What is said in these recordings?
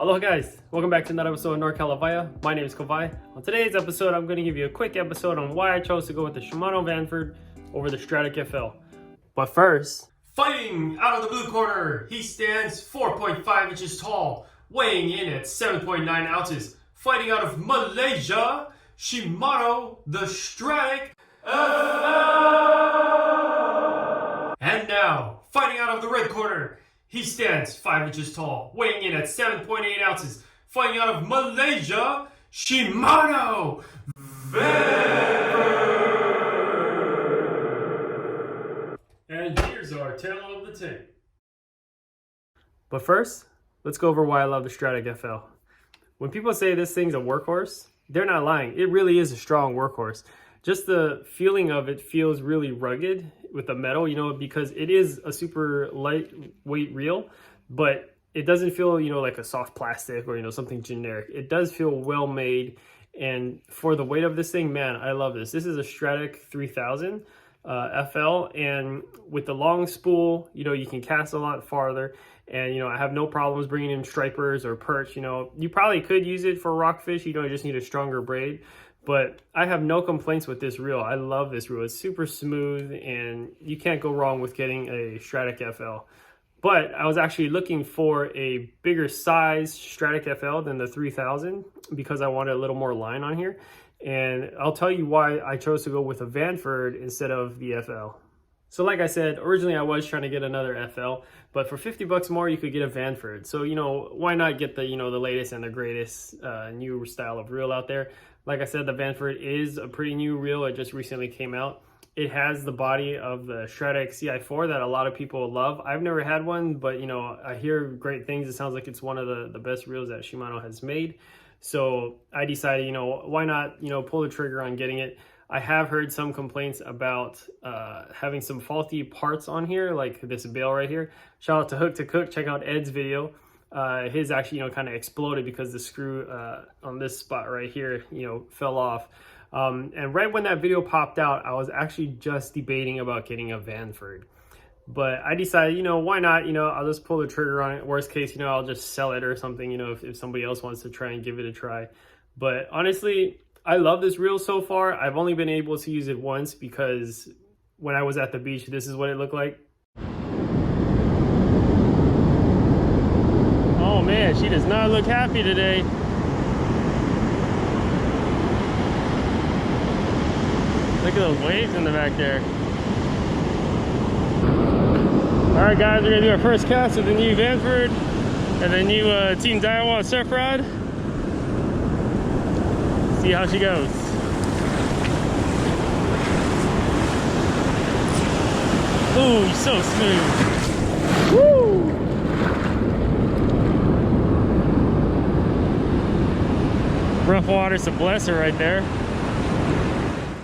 Aloha guys, welcome back to another episode of NorCal Avaya. My name is Kawai. On today's episode, I'm going to give you a quick episode on why I chose to go with the Shimano Vanford over the Stradic FL. But first, fighting out of the blue corner, he stands 4.5 inches tall, weighing in at 7.9 ounces. Fighting out of Malaysia, Shimano the Stradic FL. And now, fighting out of the red corner, he stands 5 inches tall, weighing in at 7.8 ounces. Fighting out of Malaysia, Shimano Vanford. And here's our tale of the tape. But first, let's go over why I love the Stradic FL. When people say this thing's a workhorse, they're not lying. It really is a strong workhorse. Just the feeling of it feels really rugged with the metal, because it is a super lightweight reel, but it doesn't feel, like a soft plastic or, something generic. It does feel well made. And for the weight of this thing, man, I love this. This is a Stradic 3000 FL. And with the long spool, you can cast a lot farther. And, I have no problems bringing in stripers or perch. You probably could use it for rockfish. You just need a stronger braid. But I have no complaints with this reel. I love this reel. It's super smooth, and you can't go wrong with getting a Stradic FL. But I was actually looking for a bigger size Stradic FL than the 3000 because I wanted a little more line on here. And I'll tell you why I chose to go with a Vanford instead of the FL. So like I said, originally I was trying to get another FL, but for 50 bucks more, you could get a Vanford. So, why not get the, the latest and the greatest new style of reel out there? Like I said, the Vanford is a pretty new reel. It just recently came out. It has the body of the Stradic CI4 that a lot of people love. I've never had one, but I hear great things. It sounds like it's one of the best reels that Shimano has made. So I decided, why not, pull the trigger on getting it. I have heard some complaints about having some faulty parts on here, like this bail right here. Shout out to Hook to Cook. Check out Ed's video. His actually, kind of exploded because the screw on this spot right here, fell off. And right when that video popped out, I was actually just debating about getting a Vanford. But I decided, why not? I'll just pull the trigger on it. Worst case, I'll just sell it or something, if somebody else wants to try and give it a try. But honestly, I love this reel so far. I've only been able to use it once because when I was at the beach, this is what it looked like. Oh man, she does not look happy today. Look at those waves in the back there. All right guys, we're gonna do our first cast with the new Vanford and the new Team Daiwa surf rod. See how she goes. Ooh, so smooth. Woo! Rough water, so bless her right there.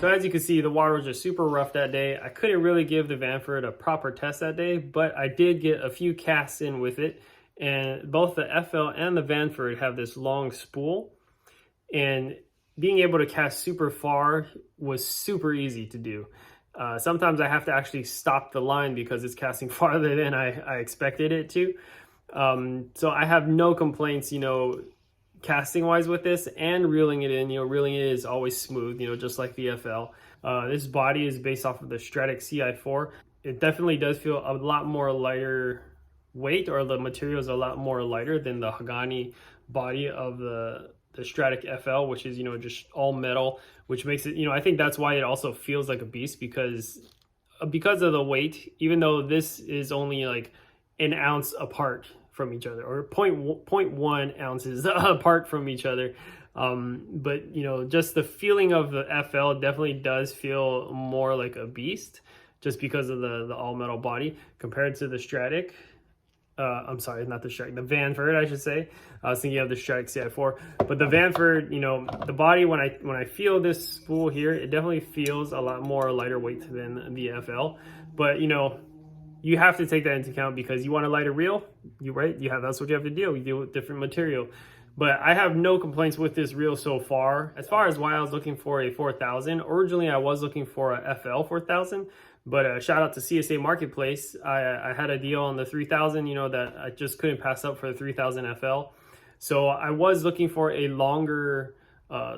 So as you can see, the water was just super rough that day. I couldn't really give the Vanford a proper test that day, but I did get a few casts in with it. And both the FL and the Vanford have this long spool. And being able to cast super far was super easy to do. Sometimes I have to actually stop the line because it's casting farther than I expected it to. So I have no complaints, casting wise with this and reeling it in. Reeling it is always smooth, just like the FL. This body is based off of the Stradic CI4. It definitely does feel a lot more lighter weight, or the material is a lot more lighter than the Hagani body of the Stradic FL, which is, just all metal, which makes it, I think that's why it also feels like a beast because of the weight, even though this is only like an ounce apart from each other, or 0.1 ounces apart from each other. But just the feeling of the FL definitely does feel more like a beast just because of the all metal body compared to the Stradic. I'm sorry, not the Stradic, the Vanford, I should say. I was thinking of the Stradic CI4, but the Vanford, the body, when I feel this spool here, it definitely feels a lot more lighter weight than the FL. But you have to take that into account because you want a lighter reel, that's what you have to deal. You deal with different material. But I have no complaints with this reel so far. As far as why I was looking for a 4000, originally I was looking for a FL 4000, but shout out to CSA Marketplace. I had a deal on the 3000, that I just couldn't pass up for the 3000 FL. So I was looking for a longer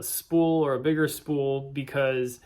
spool or a bigger spool, because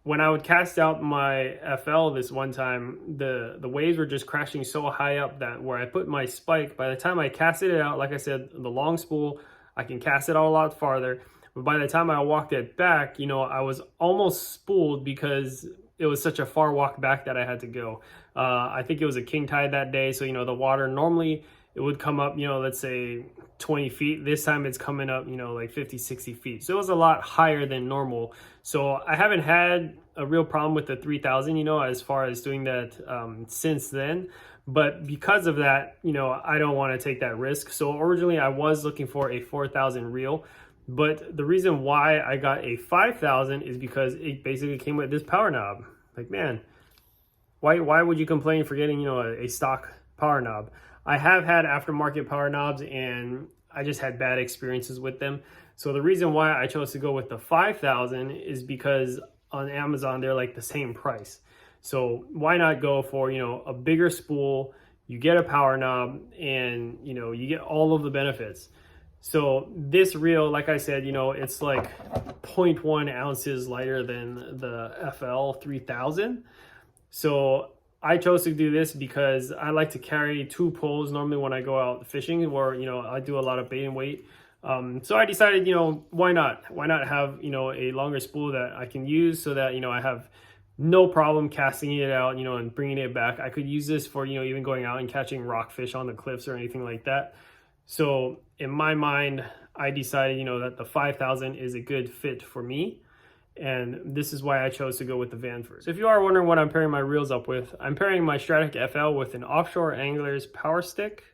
when I would cast out my FL this one time, the waves were just crashing so high up that where I put my spike, by the time I casted it out, like I said, the long spool, I can cast it out a lot farther. But by the time I walked it back, I was almost spooled because it was such a far walk back that I had to go. I think it was a king tide that day. So, the water normally it would come up, let's say 20 feet. This time it's coming up, like 50, 60 feet. So it was a lot higher than normal. So I haven't had a real problem with the 3000, as far as doing that since then. But because of that, I don't want to take that risk. So originally I was looking for a 4000 reel. But the reason why I got a 5000 is because it basically came with this power knob. Like, man, why would you complain for getting, a stock power knob? I have had aftermarket power knobs and I just had bad experiences with them. So the reason why I chose to go with the 5000 is because on Amazon, they're like the same price. So why not go for, a bigger spool, you get a power knob, and, you get all of the benefits. So this reel, like I said, it's like 0.1 ounces lighter than the FL 3000. So I chose to do this because I like to carry 2 poles normally when I go out fishing, or, I do a lot of bait and weight. So I decided, why not have, a longer spool that I can use so that, I have no problem casting it out, and bringing it back. I could use this for, even going out and catching rockfish on the cliffs or anything like that. So in my mind, I decided, that the 5000 is a good fit for me. And this is why I chose to go with the Vanford. So if you are wondering what I'm pairing my reels up with, I'm pairing my Stradic FL with an Offshore Anglers Power Stick.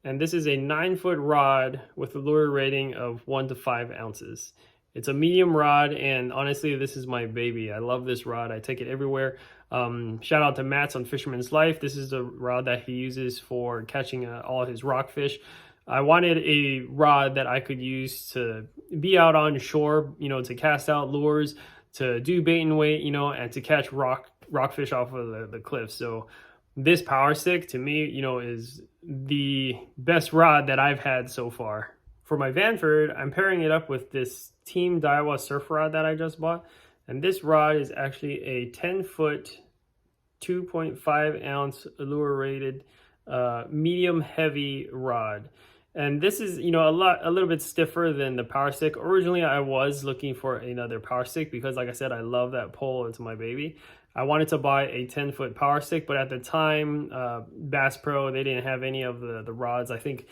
And this is a 9-foot rod with a lure rating of 1 to 5 ounces. It's a medium rod, and honestly, this is my baby. I love this rod. I take it everywhere. Shout out to Matt's on Fisherman's Life. This is the rod that he uses for catching all his rockfish. I wanted a rod that I could use to be out on shore, to cast out lures, to do bait and weight, and to catch rockfish off of the cliff. So this power stick to me, is the best rod that I've had so far. For my Vanford, I'm pairing it up with this Team Daiwa surf rod that I just bought. And this rod is actually a 10-foot, 2.5 ounce allure rated, medium heavy rod. And this is, a little bit stiffer than the power stick. Originally, I was looking for another power stick because, like I said, I love that pole. It's my baby. I wanted to buy a 10-foot power stick, but at the time, Bass Pro, they didn't have any of the rods. I think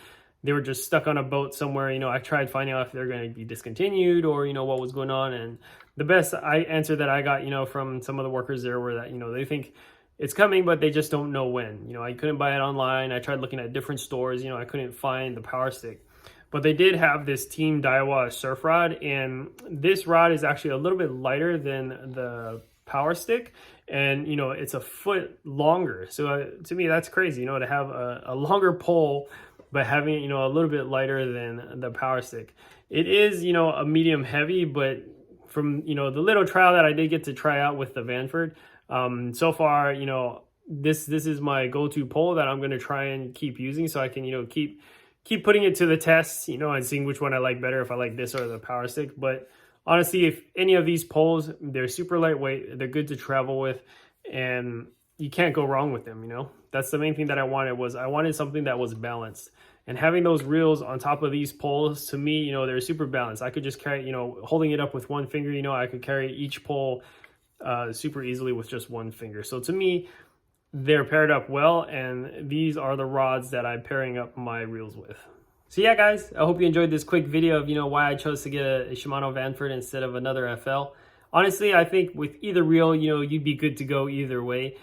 they were just stuck on a boat somewhere. I tried finding out if they're going to be discontinued or, what was going on. And the best answer that I got, from some of the workers there were that, they think it's coming, but they just don't know when. I couldn't buy it online. I tried looking at different stores. I couldn't find the power stick. But they did have this Team Daiwa surf rod, and this rod is actually a little bit lighter than the power stick, and it's a foot longer. So to me, that's crazy, to have a longer pole, but having a little bit lighter than the power stick. It is a medium heavy, but from the little trial that I did get to try out with the Vanford, so far, this is my go-to pole that I'm going to try and keep using, so I can, keep putting it to the test, and seeing which one I like better, if I like this or the power stick. But honestly, if any of these poles, they're super lightweight, they're good to travel with, and you can't go wrong with them, That's the main thing that I wanted something that was balanced. And having those reels on top of these poles, to me, they're super balanced. I could just carry, holding it up with one finger, I could carry each pole super easily with just one finger. So to me, they're paired up well, and these are the rods that I'm pairing up my reels with. So yeah, guys, I hope you enjoyed this quick video of, why I chose to get a Shimano Vanford instead of another FL. Honestly, I think with either reel, you'd be good to go either way.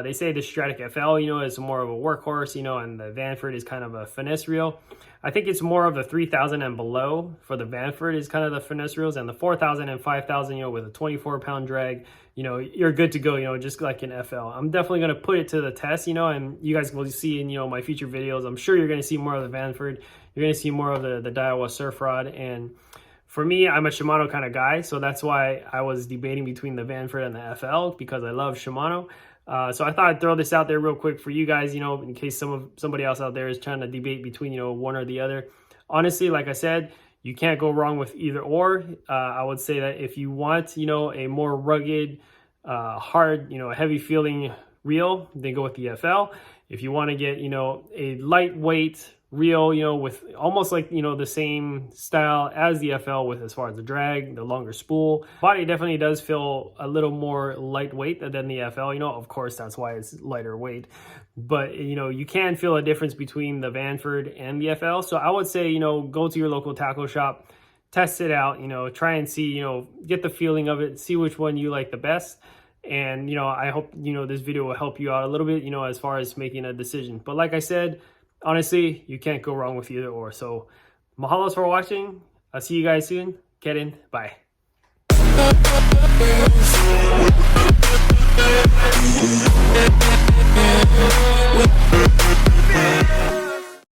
They say the Stradic FL, is more of a workhorse, and the Vanford is kind of a finesse reel. I think it's more of the 3000 and below for the Vanford is kind of the finesse reels, and the 4000 and 5000, with a 24-pound drag, you're good to go, just like an FL. I'm definitely going to put it to the test, and you guys will see in, my future videos. I'm sure you're going to see more of the Vanford. You're going to see more of the Daiwa surf rod. And for me, I'm a Shimano kind of guy, so that's why I was debating between the Vanford and the FL, because I love Shimano. So I thought I'd throw this out there real quick for you guys, in case somebody else out there is trying to debate between, one or the other. Honestly, like I said, you can't go wrong with either or. I would say that if you want, a more rugged, hard, heavy feeling reel, then go with the FL. If you want to get, a lightweight reel, with almost like, the same style as the FL with as far as the drag, the longer spool. Body definitely does feel a little more lightweight than the FL, of course, that's why it's lighter weight. But, you can feel a difference between the Vanford and the FL. So I would say, go to your local tackle shop, test it out, try and see, get the feeling of it, see which one you like the best. And, I hope, this video will help you out a little bit, as far as making a decision. But like I said, honestly, you can't go wrong with either or. So mahalos for watching. I'll see you guys soon. Get in. Bye.